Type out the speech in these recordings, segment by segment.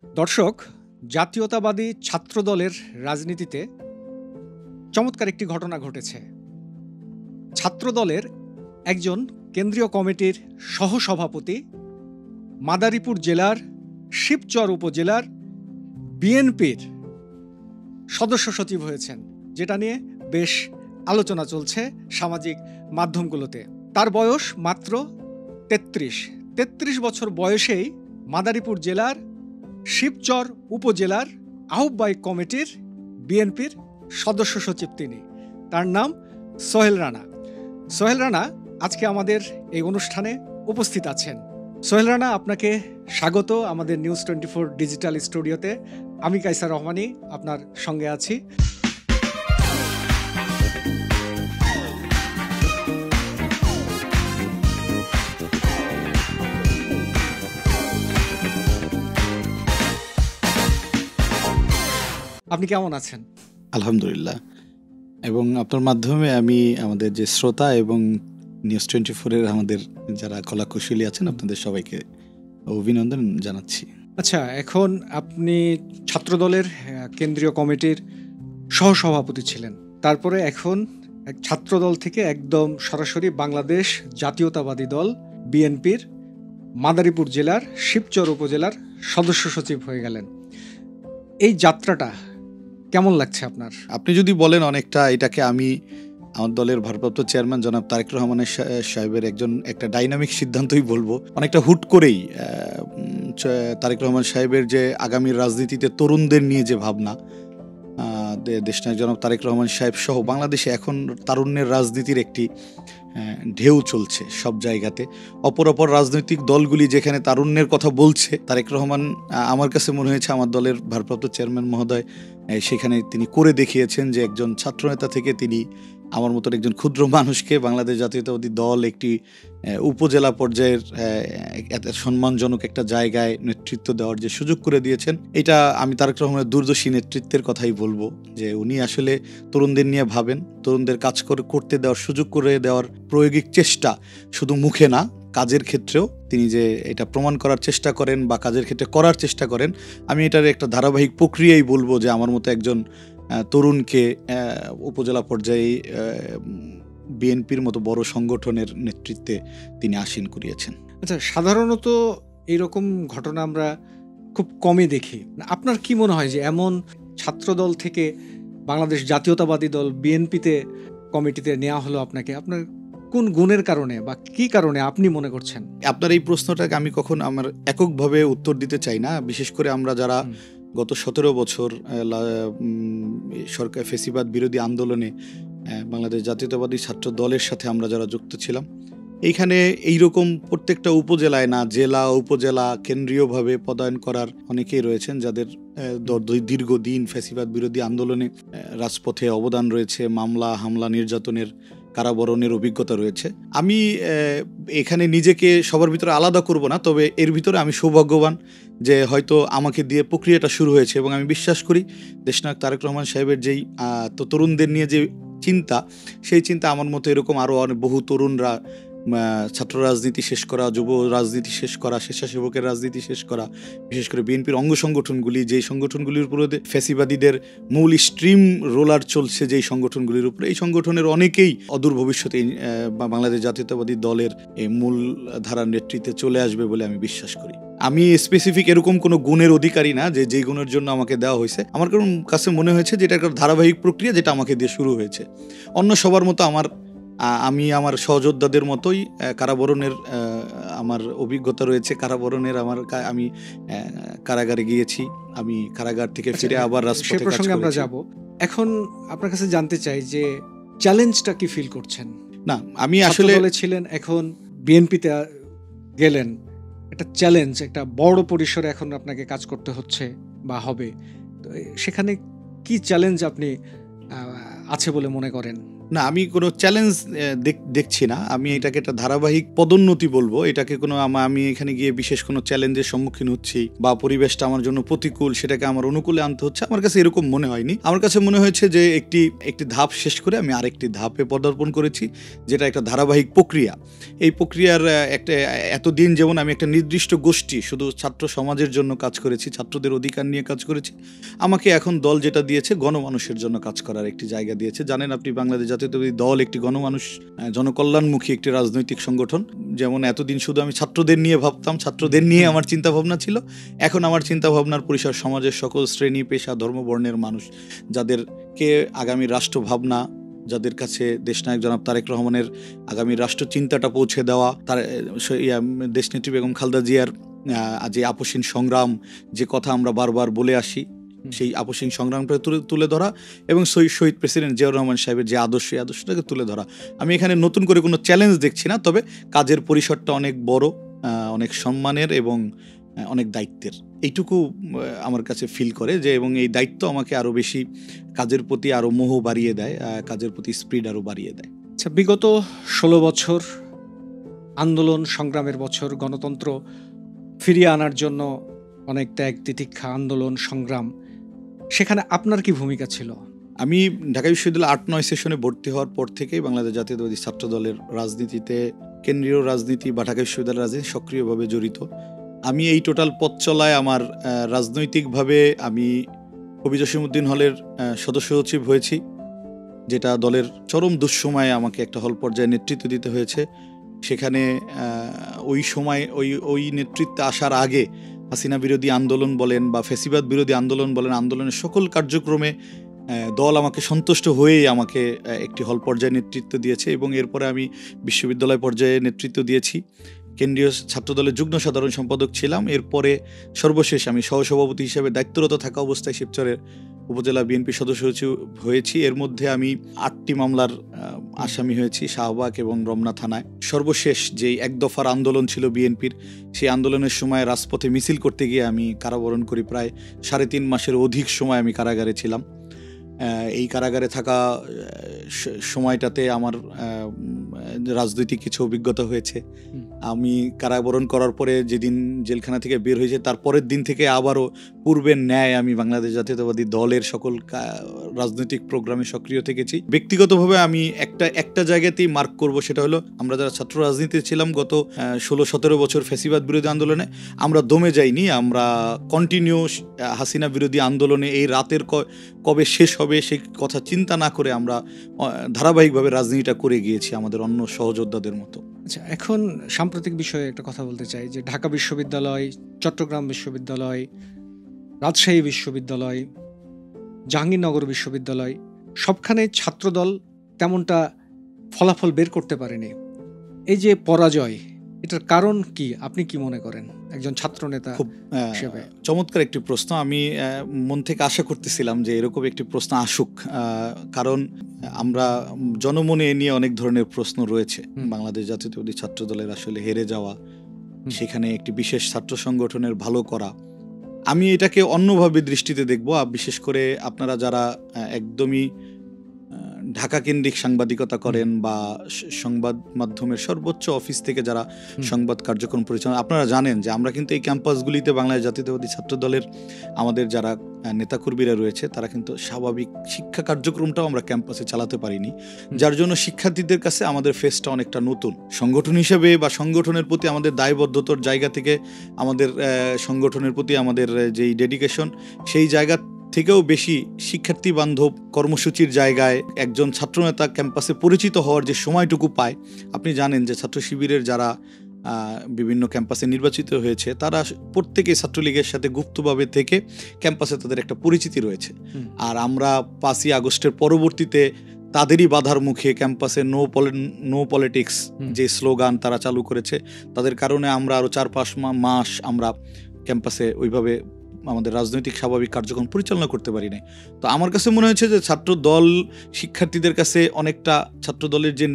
দর্শক, জাতীয়তাবাদী ছাত্রদলের রাজনীতিতে চমৎকার একটি ঘটনা ঘটেছে। ছাত্রদলের একজন কেন্দ্রীয় কমিটির সহসভাপতি মাদারীপুর জেলার শিবচর উপজেলার বিএনপির সদস্য সচিব হয়েছেন, যেটা নিয়ে বেশ আলোচনা চলছে সামাজিক মাধ্যমগুলোতে। তার বয়স মাত্র ৩৩ বছর বয়সেই মাদারীপুর জেলার শিবচর উপজেলার আহ্বায়ক কমিটির বিএনপির সদস্য সচিব তিনি। তার নাম সোহেল রানা। সোহেল রানা আজকে আমাদের এই অনুষ্ঠানে উপস্থিত আছেন। সোহেল রানা, আপনাকে স্বাগত আমাদের নিউজ 24 ডিজিটাল স্টুডিওতে। আমি কায়সার রহমানী আপনার সঙ্গে আছি। আপনি কেমন আছেন? আলহামদুলিল্লাহ। এবং আপনার মাধ্যমে আমি আমাদের যে শ্রোতা এবং নিউজ 24-এর আমাদের যারা কলাকুশলী আছেন আপনাদের সবাইকে অভিনন্দন জানাচ্ছি। আচ্ছা, এখন আপনি ছাত্রদলের কেন্দ্রীয় কমিটির সহসভাপতি ছিলেন, তারপরে এখন ছাত্রদল থেকে একদম সরাসরি বাংলাদেশ জাতীয়তাবাদী দল বিএনপির মাদারীপুর জেলার শিবচর উপজেলার সদস্য সচিব হয়ে গেলেন। এই যাত্রাটা কেমন লাগছে আপনার? আপনি যদি বলেন, অনেকটা এটাকে আমি আমার দলের ভারপ্রাপ্ত চেয়ারম্যান জনাব তারেক রহমানের সাহেবের একটা ডাইনামিক সিদ্ধান্তই বলবো। অনেকটা হুট করেই তারেক রহমান সাহেবের যে আগামীর রাজনীতিতে তরুণদের নিয়ে যে ভাবনা, দেশনায়ক জনাব তারেক রহমান সাহেব সহ বাংলাদেশে এখন তারুণ্যের রাজনীতির একটি ঢেউ চলছে সব জায়গাতে। অপর রাজনৈতিক দলগুলি যেখানে তারুণ্যের কথা বলছে, তারেক রহমান আমার কাছে মনে হয়েছে আমার দলের ভারপ্রাপ্ত চেয়ারম্যান মহোদয় সেখানে তিনি করে দেখিয়েছেন যে একজন ছাত্রনেতা থেকে তিনি আমার মতন একজন ক্ষুদ্র মানুষকে বাংলাদেশ জাতীয়তাবাদী দল একটি উপজেলা পর্যায়ের সম্মানজনক একটা জায়গায় নেতৃত্ব দেওয়ার যে সুযোগ করে দিয়েছেন, এটা আমি তারেক রহমানের দূরদর্শী নেতৃত্বের কথাই বলবো। যে উনি আসলে তরুণদের নিয়ে ভাবেন, তরুণদের কাজ করতে দেওয়ার সুযোগ করে দেওয়ার প্রায়োগিক চেষ্টা শুধু মুখে না, কাজের ক্ষেত্রেও তিনি যে এটা প্রমাণ করার চেষ্টা করেন বা কাজের ক্ষেত্রে করার চেষ্টা করেন, আমি এটার একটা ধারাবাহিক প্রক্রিয়াই বলবো যে আমার মতো একজন তরুণকে উপজেলা পর্যায়ে বিএনপির মতো বড় সংগঠনের নেতৃত্বে তিনি আসীন করিয়েছেন। আচ্ছা, সাধারণত এইরকম ঘটনা আমরা খুব কমই দেখি। আপনার কি মনে হয় যে এমন ছাত্রদল থেকে বাংলাদেশ জাতীয়তাবাদী দল বিএনপিতে কমিটিতে নেওয়া হলো আপনাকে, আপনার কোন গুণের কারণে বা কি কারণে আপনি মনে করছেন? আপনার এই প্রশ্নটাকে আমি কখন আমার এককভাবে উত্তর দিতে চাই না। বিশেষ করে আমরা যারা গত 17 বছর সরকার ফেসিবাদ বিরোধী আন্দোলনে বাংলাদেশ জাতীয়তাবাদী ছাত্র দলের সাথে আমরা যারা যুক্ত ছিলাম, এইখানে এইরকম প্রত্যেকটা উপজেলায় না, জেলা উপজেলা কেন্দ্রীয়ভাবে পদায়ন করার অনেকেই রয়েছেন যাদের দীর্ঘদিন ফেসিবাদ বিরোধী আন্দোলনে রাজপথে অবদান রয়েছে, মামলা হামলা নির্যাতনের কারাবরণের অভিজ্ঞতা রয়েছে। আমি এখানে নিজেকে সবার ভিতরে আলাদা করব না, তবে এর ভিতরে আমি সৌভাগ্যবান যে হয়তো আমাকে দিয়ে প্রক্রিয়াটা শুরু হয়েছে। এবং আমি বিশ্বাস করি দেশনায়ক তারেক রহমান সাহেবের যেই তরুণদের নিয়ে যে চিন্তা, সেই চিন্তা আমার মতো এরকম আরও বহু তরুণরা ছাত্র রাজনীতি শেষ করা, যুব রাজনীতি শেষ করা, স্বেচ্ছাসেবকের রাজনীতি শেষ করা, বিশেষ করে বিএনপির অঙ্গ সংগঠনগুলি, যেই সংগঠনগুলির উপরে ফ্যাসিবাদীদের মূল স্ট্রিম রোলার চলছে যেই সংগঠনগুলির উপরে, এই সংগঠনের অনেকেই অদূর ভবিষ্যতে বাংলাদেশ জাতীয়তাবাদী দলের এই মূল ধারার নেতৃত্বে চলে আসবে বলে আমি বিশ্বাস করি। আমি স্পেসিফিক এরকম কোনো গুণের অধিকারী না যে যেই গুণের জন্য আমাকে দেওয়া হয়েছে। আমার কাছে মনে হয়েছে যে এটা একটা ধারাবাহিক প্রক্রিয়া যেটা আমাকে দিয়ে শুরু হয়েছে। অন্য সবার মতো আমি আমার সহযোদ্ধাদের মতোই কারাবরণের আমার অভিজ্ঞতা রয়েছে। কারাবরণের আমি কারাগারে গিয়েছি, আমি কারাগার থেকে ফিরে আবার রাজপথে কাজ করেছি। আমরা যাব। এখন আপনার কাছে জানতে চাই যে চ্যালেঞ্জটা কি ফিল করছেন? না, আমি আসলে ছিলেন, এখন বিএনপিতে গেলেন, একটা চ্যালেঞ্জ, একটা বড় পরিসরে এখন আপনাকে কাজ করতে হচ্ছে বা হবে, তো সেখানে কি চ্যালেঞ্জ আপনি আছে বলে মনে করেন? না, আমি কোনো চ্যালেঞ্জ দেখছি না। আমি এটাকে একটা ধারাবাহিক পদোন্নতি বলবো। এটাকে কোনো আমি এখানে গিয়ে বিশেষ কোনো চ্যালেঞ্জের সম্মুখীন হচ্ছি বা পরিবেশটা আমার জন্য প্রতিকূল, সেটাকে আমার অনুকূলে আনতে হচ্ছে, আমার কাছে এরকম মনে হয়নি। আমার কাছে মনে হয়েছে যে একটি ধাপ শেষ করে আমি আরেকটি ধাপে পদার্পণ করেছি, যেটা একটা ধারাবাহিক প্রক্রিয়া। এই প্রক্রিয়ার একটা এতদিন যেমন আমি একটা নির্দিষ্ট গোষ্ঠী, শুধু ছাত্র সমাজের জন্য কাজ করেছি, ছাত্রদের অধিকার নিয়ে কাজ করেছি, আমাকে এখন দল যেটা দিয়েছে গণমানুষের জন্য কাজ করার একটি জায়গা দিয়েছে। জানেন আপনি, বাংলাদেশ জাতীয়তাবাদী দল একটি গণমানুষ, জনকল্যাণমুখী একটি রাজনৈতিক সংগঠন। যেমন এতদিন শুধু আমি ছাত্রদের নিয়ে ভাবতাম, ছাত্রদের নিয়ে আমার চিন্তা ভাবনা ছিল, এখন আমার চিন্তা ভাবনার পরিসর সমাজের সকল শ্রেণী, পেশা, ধর্ম, বর্ণের মানুষ, যাদেরকে আগামী রাষ্ট্র ভাবনা, যাদের কাছে দেশনায়ক জনাব তারেক রহমানের আগামী রাষ্ট্র চিন্তাটা পৌঁছে দেওয়া, তার দেশনেত্রী বেগম খালেদা জিয়ার যে আপসীন সংগ্রাম, যে কথা আমরা বারবার বলে আসি, সেই আপসীন সংগ্রামটা তুলে ধরা এবং শহীদ প্রেসিডেন্ট জিয়াউর রহমান সাহেবের যে আদর্শ, এই আদর্শটাকে তুলে ধরা। আমি এখানে নতুন করে কোনো চ্যালেঞ্জ দেখছি না, তবে কাজের পরিসরটা অনেক বড়, অনেক সম্মানের এবং অনেক দায়িত্বের, এইটুকু আমার কাছে ফিল করে যে, এবং এই দায়িত্ব আমাকে আরও বেশি কাজের প্রতি আরও মোহ বাড়িয়ে দেয়, কাজের প্রতি স্পিড আরও বাড়িয়ে দেয়। আচ্ছা, বিগত 16 বছর আন্দোলন সংগ্রামের বছর, গণতন্ত্র ফিরিয়ে আনার জন্য অনেক ত্যাগ তিতিক্ষা, আন্দোলন সংগ্রাম, সেখানে আপনার কি ভূমিকা ছিল? আমি ঢাকা বিশ্ববিদ্যালয় 8-9 সেশনে ভর্তি হওয়ার পর থেকেই বাংলাদেশ জাতীয়তাবাদী ছাত্র দলের রাজনীতিতে, কেন্দ্রীয় রাজনীতি বা ঢাকা বিশ্ববিদ্যালয়ের রাজনীতি সক্রিয়ভাবে জড়িত। আমি এই টোটাল পথ চলায় আমার রাজনৈতিকভাবে আমি কবি জসিমউদ্দিন হলের সদস্য সচিব হয়েছি, যেটা দলের চরম দুঃসময়ে আমাকে একটা হল পর্যায়ে নেতৃত্ব দিতে হয়েছে। সেখানে ওই সময় ওই নেতৃত্বে আসার আগে হাসিনা বিরোধী আন্দোলন বলেন বা ফ্যাসিবাদ বিরোধী আন্দোলন বলেন, আন্দোলনের সকল কার্যক্রমে দল আমাকে সন্তুষ্ট হয়েই আমাকে একটি হল পর্যায়ে নেতৃত্ব দিয়েছে এবং এরপরে আমি বিশ্ববিদ্যালয় পর্যায়ে নেতৃত্ব দিয়েছি। কেন্দ্রীয় ছাত্রদলের যুগ্ম সাধারণ সম্পাদক ছিলাম। এরপরে সর্বশেষ আমি সহসভাপতি হিসেবে দায়িত্বরত থাকা অবস্থায় শিবচরের উপজেলা বিএনপি সদস্য সচিব হয়েছি। এর মধ্যে আমি 8টি মামলার আসামি হয়েছি শাহবাগ এবং রমনা থানায়। সর্বশেষ যেই এক দফার আন্দোলন ছিল বিএনপির, সেই আন্দোলনের সময় রাজপথে মিছিল করতে গিয়ে আমি কারাবরণ করি। প্রায় 3.5 মাসের অধিক সময় আমি কারাগারে ছিলাম। এই কারাগারে থাকা সময়টাতে আমার রাজনৈতিক কিছু অভিজ্ঞতা হয়েছে। আমি কারাবরণ করার পরে যেদিন জেলখানা থেকে বের হয়েছে, তার পরের দিন থেকে আবারও পূর্বের ন্যায় আমি বাংলাদেশ জাতীয়তাবাদী দলের সকল রাজনৈতিক প্রোগ্রামে সক্রিয় থেকেছি। ব্যক্তিগতভাবে আমি একটা জায়গাতেই মার্ক করব, সেটা হলো আমরা যারা ছাত্র রাজনীতিতে ছিলাম গত 16-17 বছর ফ্যাসিবাদ বিরোধী আন্দোলনে, আমরা দমে যাইনি। আমরা কন্টিনিউ হাসিনা বিরোধী আন্দোলনে এই রাতের কবে শেষ হবে সেই কথা চিন্তা না করে আমরা ধারাবাহিকভাবে রাজনীতিটা করে গিয়েছি আমাদের অন্য সহযোদ্ধাদের মতো। আচ্ছা, এখন সাম্প্রতিক বিষয়ে একটা কথা বলতে চাই যে ঢাকা বিশ্ববিদ্যালয়, চট্টগ্রাম বিশ্ববিদ্যালয়, রাজশাহী বিশ্ববিদ্যালয়, জাহাঙ্গীরনগর বিশ্ববিদ্যালয়, সবখানে ছাত্রদল তেমনটা ফলাফল বের করতে পারেনি। এই যে পরাজয়, এটার কারণ কি আপনি কি মনে করেন একজন ছাত্র নেতা হিসেবে? চমৎকার একটি প্রশ্ন। আমি মন থেকে আশা করতেছিলাম যে এরকম একটি প্রশ্ন আসুক, কারণ আমরা জনমনে এ নিয়ে অনেক ধরনের প্রশ্ন রয়েছে। বাংলাদেশ জাতীয়তাবাদী ছাত্র দলের আসলে হেরে যাওয়া, সেখানে একটি বিশেষ ছাত্র সংগঠনের ভালো করা, আমি এটাকে অন্যভাবে দৃষ্টিতে দেখব। বিশেষ করে আপনারা যারা একদমই ঢাকা কেন্দ্রিক সাংবাদিকতা করেন বা সংবাদ মাধ্যমের সর্বোচ্চ অফিস থেকে যারা সংবাদ কার্যক্রম পরিচালনা, আপনারা জানেন যে আমরা কিন্তু এই ক্যাম্পাসগুলিতে বাংলাদেশ জাতীয়তাবাদী ছাত্র দলের আমাদের যারা নেতাকর্মীরা রয়েছে, তারা কিন্তু স্বাভাবিক শিক্ষা কার্যক্রমটাও আমরা ক্যাম্পাসে চালাতে পারিনি, যার জন্য শিক্ষার্থীদের কাছে আমাদের ফেসটা অনেকটা নতুন। সংগঠন হিসেবে বা সংগঠনের প্রতি আমাদের দায়বদ্ধতার জায়গা থেকে, আমাদের সংগঠনের প্রতি আমাদের যেই ডেডিকেশন, সেই জায়গা থেকেও বেশি শিক্ষার্থী বান্ধব কর্মসূচির জায়গায় একজন ছাত্রনেতা ক্যাম্পাসে পরিচিত হওয়ার যে সময়টুকু পায়, আপনি জানেন যে ছাত্র শিবিরের যারা বিভিন্ন ক্যাম্পাসে নির্বাচিত হয়েছে, তারা প্রত্যেকেই ছাত্রলীগের সাথে গুপ্তভাবে থেকে ক্যাম্পাসে তাদের একটা পরিচিতি রয়েছে। আর আমরা 5ই আগস্টের পরবর্তীতে তাদেরই বাধার মুখে ক্যাম্পাসে নো পলিটিক্স যে স্লোগান তারা চালু করেছে, তাদের কারণে আমরা আরও 4-5 মাস আমরা ক্যাম্পাসে ওইভাবে আমাদের রাজনৈতিক স্বাভাবিক কার্যক্রম পরিচালনা করতে পারি নাই। তো আমার কাছে মনে হয়েছে যে ছাত্র দল শিক্ষার্থীদের কাছে অনেকটা, ছাত্র দলের যে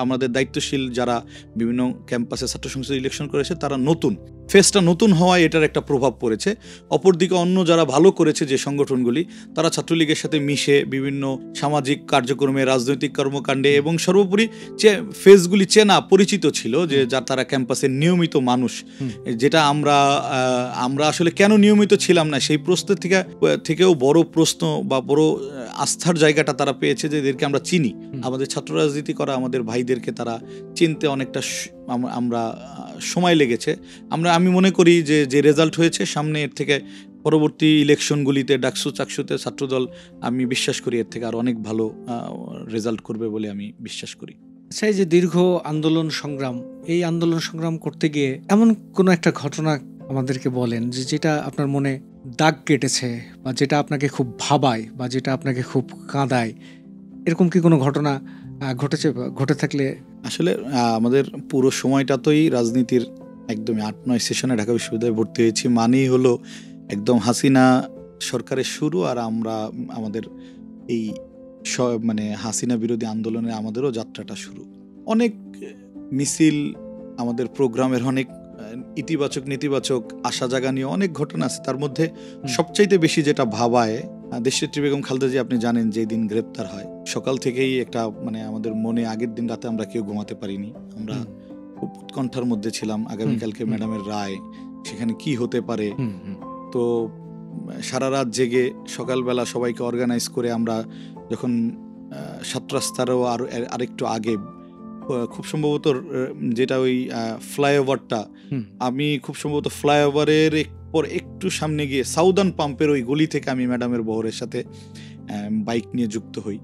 আমাদের দায়িত্বশীল যারা বিভিন্ন ক্যাম্পাসে ছাত্র সংসদ ইলেকশন করেছে, তারা নতুন, ফেসটা নতুন হওয়ায় এটার একটা প্রভাব পড়েছে। অপরদিকে অন্য যারা ভালো করেছে যে সংগঠনগুলি, তারা ছাত্রলীগের সাথে মিশে বিভিন্ন সামাজিক কার্যক্রমে, রাজনৈতিক কর্মকাণ্ডে এবং সর্বোপরি ফেসগুলি চেনা পরিচিত ছিল, যে যার তারা ক্যাম্পাসের নিয়মিত মানুষ। যেটা আমরা আসলে কেন নিয়মিত ছিলাম না, সেই প্রশ্ন থেকেও বড় প্রশ্ন বা বড় আস্থার জায়গাটা তারা পেয়েছে যে এদেরকে আমরা চিনি। আমাদের ছাত্র রাজনীতি করা আমাদের ভাইদেরকে তারা চিনতে অনেকটা আমরা সময় লেগেছে। আমি মনে করি যে রেজাল্ট হয়েছে সামনে, এর থেকে পরবর্তী ইলেকশনগুলিতে ডাকসু চাকসুতে ছাত্রদল, আমি বিশ্বাস করি এর থেকে আর অনেক ভালো রেজাল্ট করবে বলে আমি বিশ্বাস করি। আচ্ছা, এই যে দীর্ঘ আন্দোলন সংগ্রাম, এই আন্দোলন সংগ্রাম করতে গিয়ে এমন কোনো একটা ঘটনা আমাদেরকে বলেন যে যেটা আপনার মনে দাগ কেটেছে, বা যেটা আপনাকে খুব ভাবায়, বা যেটা আপনাকে খুব কাঁদায়। এরকম কি কোনো ঘটনা ঘটেছে? ঘটে থাকলে। আসলে আমাদের পুরো সময়টাতেই রাজনীতির একদমই 8-9 সেশনে ঢাকা বিশ্ববিদ্যালয়ে ভর্তি হয়েছি, মানেই হলো একদম হাসিনা সরকারের শুরু, আর আমাদের এই মানে হাসিনা বিরোধী আন্দোলনে আমাদেরও যাত্রাটা শুরু। অনেক মিছিল, আমাদের প্রোগ্রামের অনেক ইতিবাচক নেতিবাচক আশা জাগানীয় অনেক ঘটনা আছে। তার মধ্যে সবচাইতে বেশি যেটা ভাবায়, দেশনেত্রী বেগম খালেদা জিয়া, আপনি জানেন যে দিন গ্রেপ্তার হয়, সকাল থেকেই একটা মানে আমাদের মনে, আগের দিন রাতে আমরা কেউ ঘুমাতে পারিনি, আমরা খুব উৎকণ্ঠার মধ্যে ছিলাম। আগামীকালকে ম্যাডামের রায়, সেখানে কি হতে পারে। তো সারা রাত জেগে সকালবেলা সবাইকে অর্গানাইজ করে আমরা যখন 7 রাস্তারও আরেকটু আগে, খুব সম্ভবত যেটা ওই ফ্লাইওভারটা, আমি খুব সম্ভবত ফ্লাইওভারের পর একটু সামনে গিয়ে সাউদার্ন পাম্পের ওই গলি থেকে আমি ম্যাডামের বহরের সাথে বাইক নিয়ে যুক্ত হই।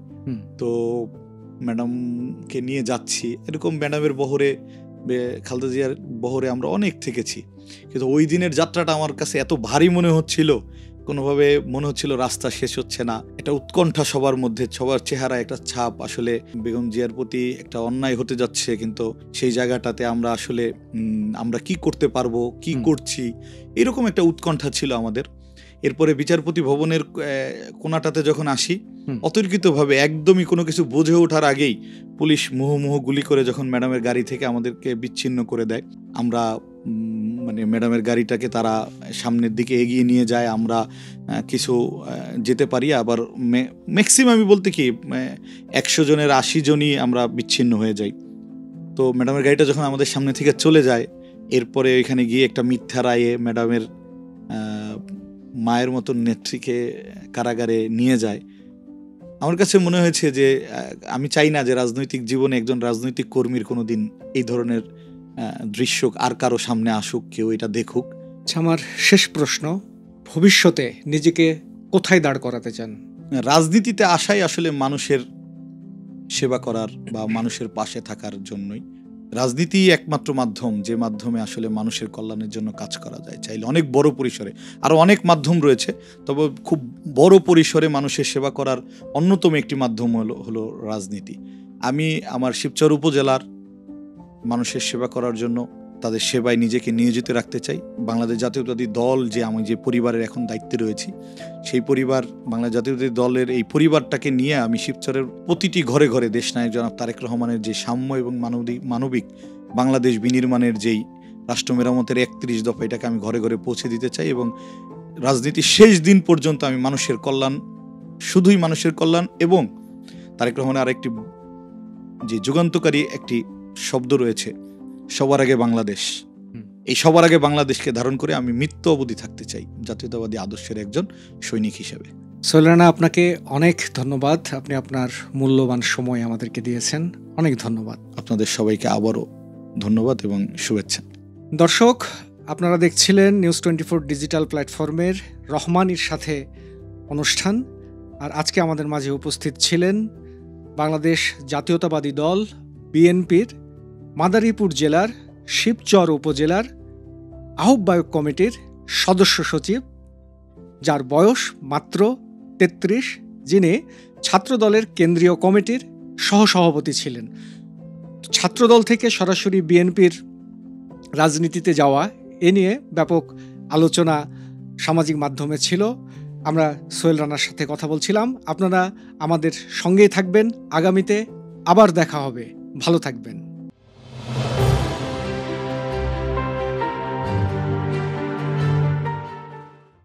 তো ম্যাডামকে নিয়ে যাচ্ছি, এরকম ম্যাডামের বহরে, খালেদা জিয়ার বহরে আমরা অনেক থেকেছি, কিন্তু ওই দিনের যাত্রাটা আমার কাছে এত ভারী মনে হচ্ছিল, কোনোভাবে মনে হচ্ছিল রাস্তা শেষ হচ্ছে না। একটা উৎকণ্ঠা সবার মধ্যে, সবার চেহারা একটা ছাপ, আসলে বেগম জিয়ার প্রতি একটা অন্যায় হতে যাচ্ছে, কিন্তু সেই জায়গাটাতে আমরা আসলে আমরা কি করতে পারবো, কি করছি, এরকম একটা উৎকণ্ঠা ছিল আমাদের। এরপরে বিচারপতি ভবনের কোনাটাতে যখন আসি, অতর্কিতভাবে একদমই কোনো কিছু বুঝে ওঠার আগেই পুলিশ মুহুর্মুহু গুলি করে যখন ম্যাডামের গাড়ি থেকে আমাদেরকে বিচ্ছিন্ন করে দেয়, আমরা মানে ম্যাডামের গাড়িটাকে তারা সামনের দিকে এগিয়ে নিয়ে যায়, আমরা কিছু যেতে পারি, আবার ম্যাক্সিমামই বলতে কি 100 জনের 80 জনই আমরা বিচ্ছিন্ন হয়ে যাই। তো ম্যাডামের গাড়িটা যখন আমাদের সামনে থেকে চলে যায়, এরপরে ওইখানে গিয়ে একটা মিথ্যা রায়ে ম্যাডামের মায়ের মতন নেত্রীকে কারাগারে নিয়ে যায়। আমার কাছে মনে হয়েছে যে আমি চাই না যে রাজনৈতিক জীবনে একজন রাজনৈতিক কর্মীর কোনো দিন এই ধরনের দৃশ্য আর কারো সামনে আসুক, কেউ এটা দেখুক। আমার শেষ প্রশ্ন, ভবিষ্যতে নিজেকে কোথায় দাঁড় করাতে চান? রাজনীতিতে আসাই আসলে মানুষের সেবা করার বা মানুষের পাশে থাকার জন্যই। রাজনীতি একমাত্র মাধ্যম, যে মাধ্যমে আসলে মানুষের কল্যাণের জন্য কাজ করা যায়। চাইলে অনেক বড় পরিসরে, আরও অনেক মাধ্যম রয়েছে, তবে খুব বড় পরিসরে মানুষের সেবা করার অন্যতম একটি মাধ্যম হলো রাজনীতি। আমি আমার শিবচর উপজেলার মানুষের সেবা করার জন্য, তাদের সেবায় নিজেকে নিয়োজিত রাখতে চাই। বাংলাদেশ জাতীয়তাবাদী দল, যে আমি যে পরিবারের এখন দায়িত্বে রয়েছি, সেই পরিবার, বাংলাদেশ জাতীয়তাবাদী দলের এই পরিবারটাকে নিয়ে আমি শিবচরের প্রতিটি ঘরে ঘরে দেশনায়ক জনাব তারেক রহমানের যে সাম্য এবং মানবিক বাংলাদেশ বিনির্মাণের যেই রাষ্ট্র মেরামতের 31 দফা, এটাকে আমি ঘরে ঘরে পৌঁছে দিতে চাই, এবং রাজনীতির শেষ দিন পর্যন্ত আমি মানুষের কল্যাণ, শুধুই মানুষের কল্যাণ। এবং তারেক রহমানের আরেকটি যে যুগান্তকারী একটি শব্দ রয়েছে, সবার আগে বাংলাদেশ, এই সবার আগে বাংলাদেশকে ধারণ করে আমি মৃত্যু অবধি থাকতে চাই জাতীয়তাবাদী আদর্শের একজন সৈনিক হিসেবে। সোহেল রানা, আপনাকে অনেক ধন্যবাদ। আপনি আপনার মূল্যবান সময় আমাদেরকে দিয়েছেন, অনেক ধন্যবাদ। আপনাদের সবাইকে আবারও ধন্যবাদ এবং শুভেচ্ছা। দর্শক, আপনারা দেখছিলেন নিউজ 24 ডিজিটাল প্ল্যাটফর্মের রহমানীর সাথে অনুষ্ঠান, আর আজকে আমাদের মাঝে উপস্থিত ছিলেন বাংলাদেশ জাতীয়তাবাদী দল বিএনপির মাদারীপুর জেলার শিবচর উপজেলার আহ্বায়ক কমিটির সদস্য সচিব, যার বয়স মাত্র 33, যিনি ছাত্রদলের কেন্দ্রীয় কমিটির সহসভাপতি ছিলেন। ছাত্রদল থেকে সরাসরি বিএনপির রাজনীতিতে যাওয়া, এ নিয়ে ব্যাপক আলোচনা সামাজিক মাধ্যমে ছিল। আমরা সোহেল রানার সাথে কথা বলছিলাম। আপনারা আমাদের সঙ্গেই থাকবেন, আগামীতে আবার দেখা হবে। ভালো থাকবেন।